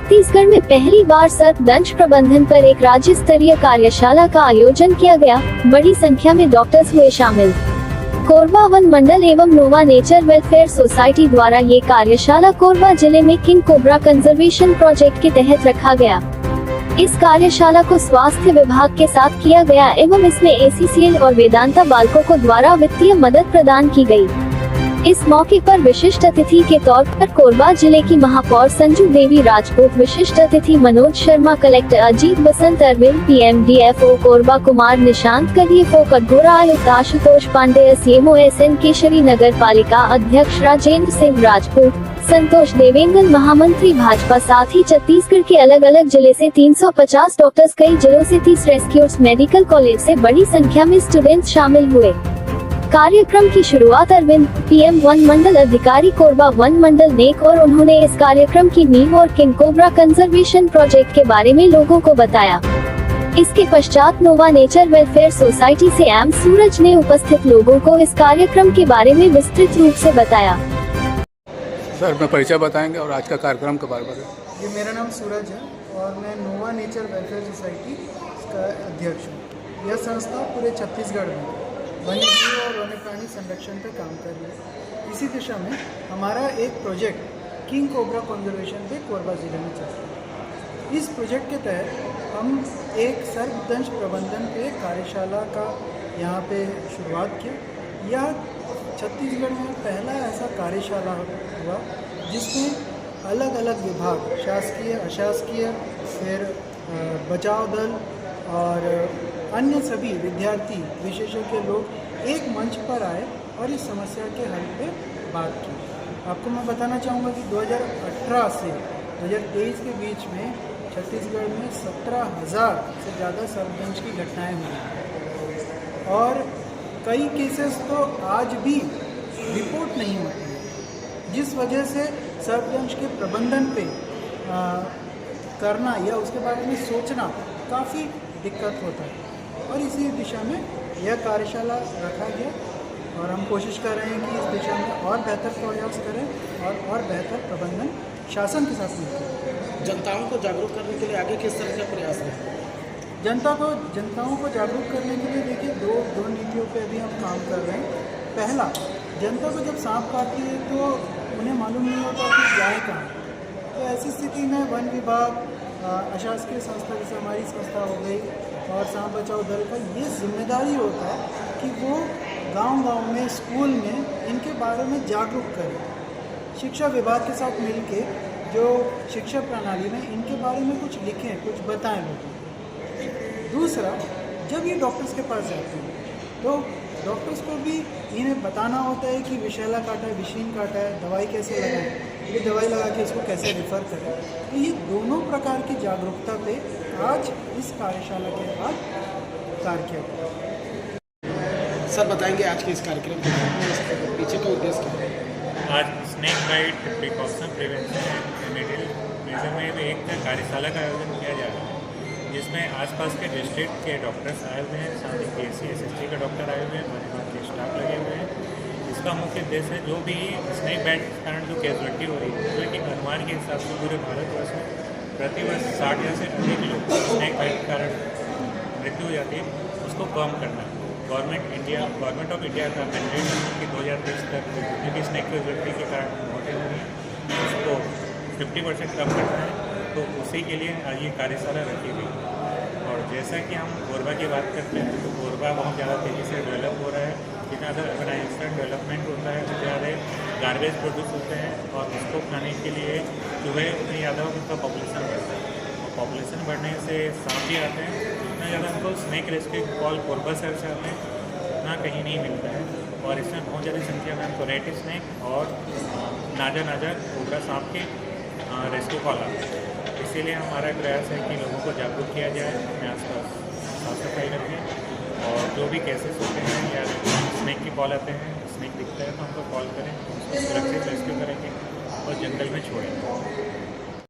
छत्तीसगढ़ में पहली बार सर्पदंश प्रबंधन पर एक राज्य स्तरीय कार्यशाला का आयोजन किया गया। बड़ी संख्या में डॉक्टर्स हुए शामिल। कोरबा वन मंडल एवं नोवा नेचर वेलफेयर सोसाइटी द्वारा ये कार्यशाला कोरबा जिले में किंग कोबरा कंजर्वेशन प्रोजेक्ट के तहत रखा गया। इस कार्यशाला को स्वास्थ्य विभाग के साथ किया गया एवं इसमें ACCL और वेदांता बालकों को द्वारा वित्तीय मदद प्रदान की गई। इस मौके पर विशिष्ट अतिथि के तौर पर कोरबा जिले की महापौर संजू देवी राजपूत, विशिष्ट अतिथि मनोज शर्मा, कलेक्टर अजीत बसंत अरविंद, PMDFO कोरबा कुमार निशांत, KDFO कटघोरा आयुक्त आशुतोष पांडे, CMO SN केशरी, नगर पालिका अध्यक्ष राजेंद्र सिंह राजपूत, संतोष देवेंगन, महामंत्री भाजपा, साथ ही छत्तीसगढ़ के अलग अलग जिले से 350 डॉक्टर्स, कई जिलों से 30 रेस्क्यूर्स, मेडिकल कॉलेज से बड़ी संख्या में स्टूडेंट्स शामिल हुए। कार्यक्रम की शुरुआत अरविंद PM वन मंडल अधिकारी कोरबा वन मंडल ने और उन्होंने इस कार्यक्रम की नींव और किंग कोबरा कंजर्वेशन प्रोजेक्ट के बारे में लोगों को बताया। इसके पश्चात नोवा नेचर वेलफेयर सोसाइटी से M सूरज ने उपस्थित लोगों को इस कार्यक्रम के बारे में विस्तृत रूप से बताया। सर, मैं परिचय बताएंगे और आज का कार्यक्रम के बारे में। जी, मेरा नाम सूरज है और मैं नोवा नेचर वेलफेयर सोसाइटी का अध्यक्ष हूँ। यह संस्था पूरे छत्तीसगढ़ में वन्य जीव और वन्य प्राणी संरक्षण पर काम कर रही है। इसी दिशा में हमारा एक प्रोजेक्ट किंग कोबरा कंजर्वेशन पे कोरबा जिले में चल रहा है। इस प्रोजेक्ट के तहत हम एक सर्पदंश प्रबंधन पे कार्यशाला का यहाँ पे शुरुआत किया। यह छत्तीसगढ़ में पहला ऐसा कार्यशाला हुआ जिसमें अलग अलग विभाग, शासकीय, अशासकीय, फिर बचाव दल और अन्य सभी विद्यार्थी, विशेषज्ञ लोग एक मंच पर आए और इस समस्या के हल पे बात की। आपको मैं बताना चाहूँगा कि 2018 से 2023 के बीच में छत्तीसगढ़ में 17,000 से ज़्यादा सर्पदंश की घटनाएं हुई और कई केसेस तो आज भी रिपोर्ट नहीं होती है, जिस वजह से सर्पदंश के प्रबंधन पे करना या उसके बारे में सोचना काफ़ी दिक्कत होता है। और इसी दिशा में यह कार्यशाला रखा गया और हम कोशिश कर रहे हैं कि इस दिशा में और बेहतर प्रयास करें और बेहतर प्रबंधन शासन के साथ मिलकर। जनताओं को जागरूक करने के लिए आगे किस तरह का प्रयास है? जनताओं को जागरूक करने के लिए देखिए दो नीतियों पे अभी हम काम कर रहे हैं। पहला, जनता को जब सांप काटती है तो उन्हें मालूम नहीं होता कि जाए कहाँ। तो ऐसी स्थिति में वन विभाग, अशासकीय संस्था जैसे हमारी संस्था हो गई और सांप बचाओ दल का ये जिम्मेदारी होता है कि वो गांव-गांव में, स्कूल में इनके बारे में जागरूक करें। शिक्षा विभाग के साथ मिलके जो शिक्षा प्रणाली में इनके बारे में कुछ लिखें, कुछ बताएं लोगों को। दूसरा, जब ये डॉक्टर्स के पास जाते हैं तो डॉक्टर्स को भी इन्हें बताना होता है कि विषैला काटा है, विषीन काटा है, दवाई कैसे लगाएं, ये दवाई लगा के इसको कैसे रिफ़र करें। तो ये दोनों प्रकार की जागरूकता पे आज इस कार्यशाला के बाद कार्य किया गया। सर, बताएंगे आज के इस कार्यक्रम के पीछे का उद्देश्य क्या है? आज snake bite precaution prevention remedial में एक कार्यशाला का आयोजन किया जा रहा है, जिसमें आसपास के डिस्ट्रिक्ट के डॉक्टर्स आए हुए हैं, साथ ही PSC SST के डॉक्टर आए हुए हैं, वहाँ के स्टाफ लगे हुए हैं। इसका मुख्य उद्देश्य है जो भी स्नेक बाइट के कारण जो कैजुअलिटी हो रही है, जो कि अनुमान के हिसाब से पूरे भारतवर्ष में प्रतिवर्ष 60 या से अधिक लोग स्नेक बाइट के कारण मृत्यु हो जाती है, उसको कम करना है। गवर्नमेंट ऑफ इंडिया का मैंडेट है कि 2023 तक जो भी स्नेक कैजुअलिटी के कारण मौतें हो रही हैं उसको 50% कम करना है। तो उसी के लिए आज ये कार्यशाला रखी गई। और जैसा कि हम कोरबा की बात करते हैं तो कोरबा बहुत ज़्यादा तेज़ी से डेवलप हो रहा है। जितना ज़्यादा अर्बनाइजेशन डेवलपमेंट होता है उतने ज़्यादा गार्बेज प्रोड्यूस होते हैं और उसको खाने के लिए चूहे उतने ज़्यादा उनका पॉपुलेशन बढ़ता है और पॉपुलेशन बढ़ने से सांप भी आते हैं। उतना ज़्यादा उनको स्नेक रेस्क्यू कॉल कोरबा शहर से आते हैं उतना कहीं नहीं मिलता है और इसमें बहुत ज़्यादा संख्या में हमको रेड स्नेक और नाजा कोबरा सांप के रेस्क्यू कॉल आते हैं। इसीलिए हमारा प्रयास है कि लोगों को जागरूक किया जाए, अपने आसपास साफ सफाई रखें और जो भी केसेस होते हैं या स्नेक की कॉल आते हैं, स्नेक दिखता है तो हमको कॉल करें, उसको सुरक्षित रेस्क्यू करेंगे और जंगल में छोड़ेंगे।